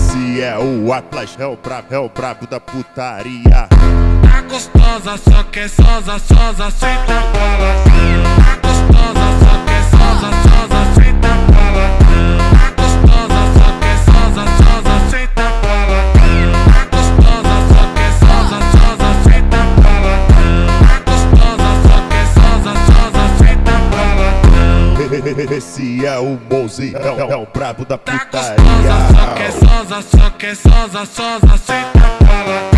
Esse é o Atlas, é o brabo da putaria. Tá gostosa, só quer sosa, sosa, senta balatão. Tá gostosa, só quer sosa, sosa, senta balatão. Tá gostosa, só quer sosa, sosa, senta balatão. Tá gostosa, só quer sosa, sosa, senta balatão. Tá gostosa, só quer sosa, sosa, senta balatão. Esse é o Mozi, é o brabo da Tá putaria. gostosa, só quer sosa, só quer sosa, sosa, senta balatão.